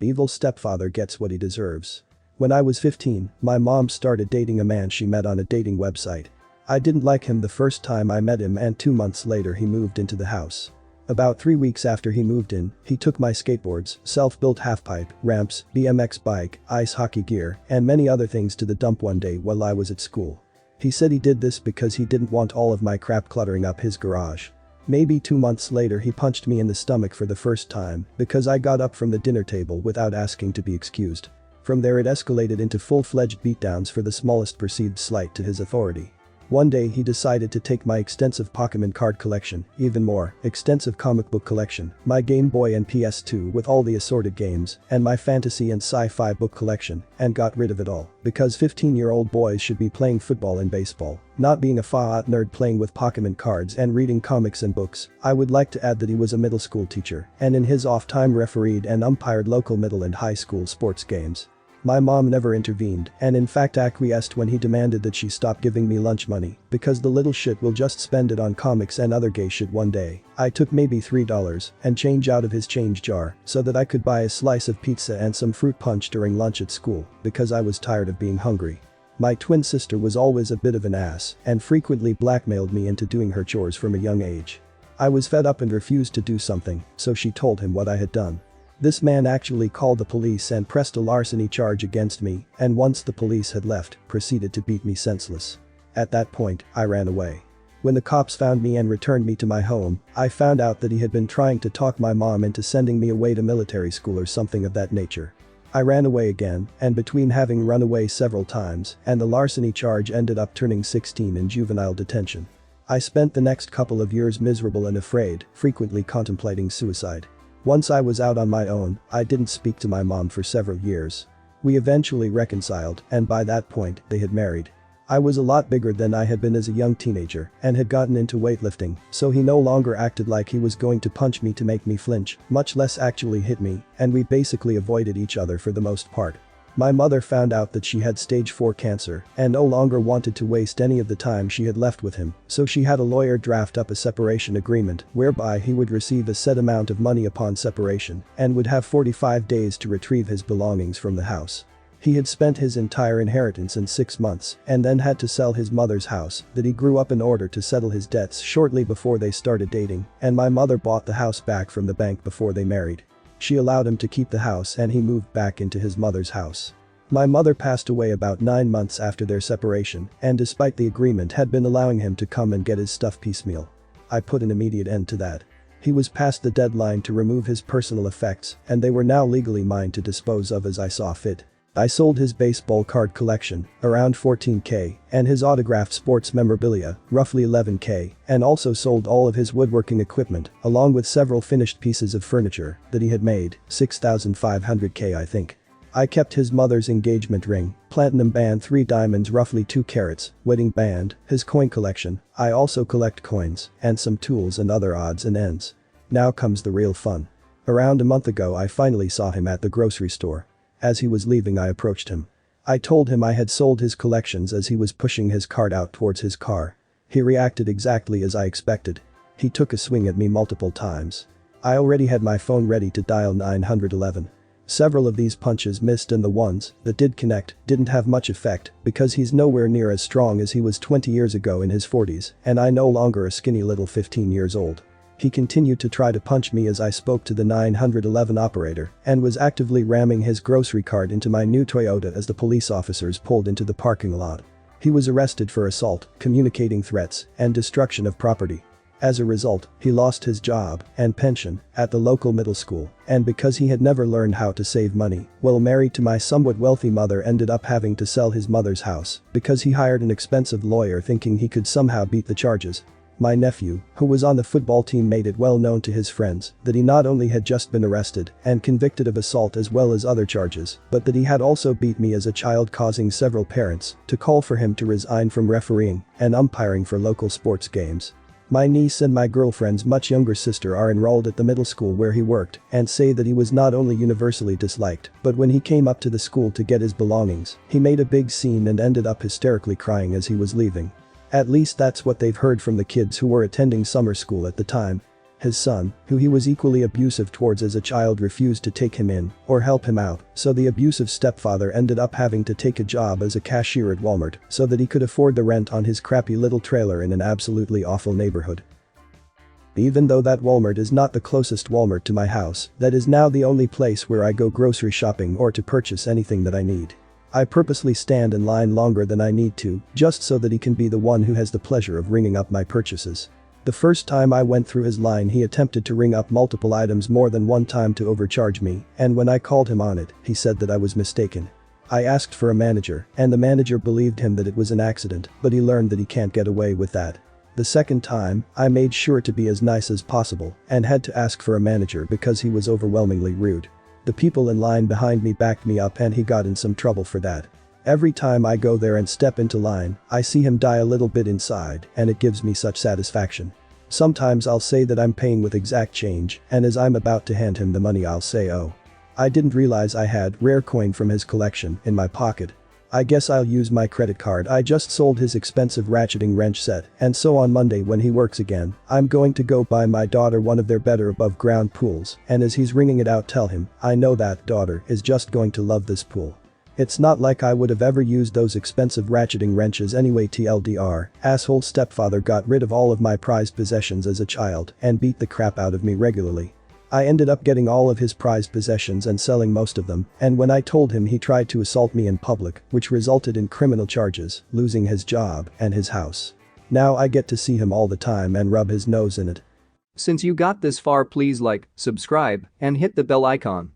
Evil stepfather gets what he deserves. When I was 15, my mom started dating a man she met on a dating website. I didn't like him the first time I met him, and 2 months later he moved into the house. About 3 weeks after he moved in, he took my skateboards, self-built halfpipe, ramps, BMX bike, ice hockey gear, and many other things to the dump one day while I was at school. He said he did this because he didn't want all of my crap cluttering up his garage. Maybe 2 months later he punched me in the stomach for the first time because I got up from the dinner table without asking to be excused. From there it escalated into full-fledged beatdowns for the smallest perceived slight to his authority. One day he decided to take my extensive Pokémon card collection, even more, extensive comic book collection, my Game Boy and PS2 with all the assorted games, and my fantasy and sci-fi book collection, and got rid of it all, because 15-year-old boys should be playing football and baseball, not being a fa nerd playing with Pokémon cards and reading comics and books. I would like to add that he was a middle school teacher, and in his off time refereed and umpired local middle and high school sports games. My mom never intervened and in fact acquiesced when he demanded that she stop giving me lunch money because the little shit will just spend it on comics and other gay shit one day. I took maybe $3 and change out of his change jar so that I could buy a slice of pizza and some fruit punch during lunch at school because I was tired of being hungry. My twin sister was always a bit of an ass and frequently blackmailed me into doing her chores from a young age. I was fed up and refused to do something, so she told him what I had done. This man actually called the police and pressed a larceny charge against me, and once the police had left, proceeded to beat me senseless. At that point, I ran away. When the cops found me and returned me to my home, I found out that he had been trying to talk my mom into sending me away to military school or something of that nature. I ran away again, and between having run away several times and the larceny charge ended up turning 16 in juvenile detention. I spent the next couple of years miserable and afraid, frequently contemplating suicide. Once I was out on my own, I didn't speak to my mom for several years. We eventually reconciled, and by that point, they had married. I was a lot bigger than I had been as a young teenager and had gotten into weightlifting, so he no longer acted like he was going to punch me to make me flinch, much less actually hit me, and we basically avoided each other for the most part. My mother found out that she had stage 4 cancer and no longer wanted to waste any of the time she had left with him, so she had a lawyer draft up a separation agreement whereby he would receive a set amount of money upon separation and would have 45 days to retrieve his belongings from the house. He had spent his entire inheritance in 6 months and then had to sell his mother's house that he grew up in order to settle his debts shortly before they started dating, and my mother bought the house back from the bank before they married. She allowed him to keep the house and he moved back into his mother's house. My mother passed away about 9 months after their separation, and despite the agreement had been allowing him to come and get his stuff piecemeal. I put an immediate end to that. He was past the deadline to remove his personal effects, and they were now legally mine to dispose of as I saw fit. I sold his baseball card collection, around $14,000, and his autographed sports memorabilia, roughly $11,000, and also sold all of his woodworking equipment, along with several finished pieces of furniture that he had made, $6,500 I think. I kept his mother's engagement ring, platinum band 3 diamonds roughly 2 carats, wedding band, his coin collection. I also collect coins, and some tools and other odds and ends. Now comes the real fun. Around a month ago I finally saw him at the grocery store. As he was leaving I approached him. I told him I had sold his collections as he was pushing his cart out towards his car. He reacted exactly as I expected. He took a swing at me multiple times. I already had my phone ready to dial 911. Several of these punches missed and the ones that did connect didn't have much effect because he's nowhere near as strong as he was 20 years ago in his 40s, and I no longer a skinny little 15 years old. He continued to try to punch me as I spoke to the 911 operator and was actively ramming his grocery cart into my new Toyota as the police officers pulled into the parking lot. He was arrested for assault, communicating threats, and destruction of property. As a result, he lost his job and pension at the local middle school, and because he had never learned how to save money, while married to my somewhat wealthy mother, ended up having to sell his mother's house because he hired an expensive lawyer thinking he could somehow beat the charges. My nephew, who was on the football team, made it well known to his friends that he not only had just been arrested and convicted of assault as well as other charges, but that he had also beat me as a child, causing several parents to call for him to resign from refereeing and umpiring for local sports games. My niece and my girlfriend's much younger sister are enrolled at the middle school where he worked and say that he was not only universally disliked, but when he came up to the school to get his belongings, he made a big scene and ended up hysterically crying as he was leaving. At least that's what they've heard from the kids who were attending summer school at the time. His son, who he was equally abusive towards as a child, refused to take him in or help him out, so the abusive stepfather ended up having to take a job as a cashier at Walmart so that he could afford the rent on his crappy little trailer in an absolutely awful neighborhood. Even though that Walmart is not the closest Walmart to my house, that is now the only place where I go grocery shopping or to purchase anything that I need. I purposely stand in line longer than I need to, just so that he can be the one who has the pleasure of ringing up my purchases. The first time I went through his line, he attempted to ring up multiple items more than one time to overcharge me, and when I called him on it, he said that I was mistaken. I asked for a manager, and the manager believed him that it was an accident, but he learned that he can't get away with that. The second time, I made sure to be as nice as possible and had to ask for a manager because he was overwhelmingly rude. The people in line behind me backed me up and he got in some trouble for that. Every time I go there and step into line, I see him die a little bit inside, and it gives me such satisfaction. Sometimes I'll say that I'm paying with exact change, and as I'm about to hand him the money I'll say, "Oh, I didn't realize I had rare coin from his collection in my pocket. I guess I'll use my credit card. I just sold his expensive ratcheting wrench set, and so on Monday when he works again, I'm going to go buy my daughter one of their better above ground pools, and as he's ringing it out tell him, I know that daughter is just going to love this pool. It's not like I would have ever used those expensive ratcheting wrenches anyway. TLDR, asshole stepfather got rid of all of my prized possessions as a child and beat the crap out of me regularly. I ended up getting all of his prized possessions and selling most of them, and when I told him, he tried to assault me in public, which resulted in criminal charges, losing his job and his house. Now I get to see him all the time and rub his nose in it. Since you got this far, please like, subscribe, and hit the bell icon.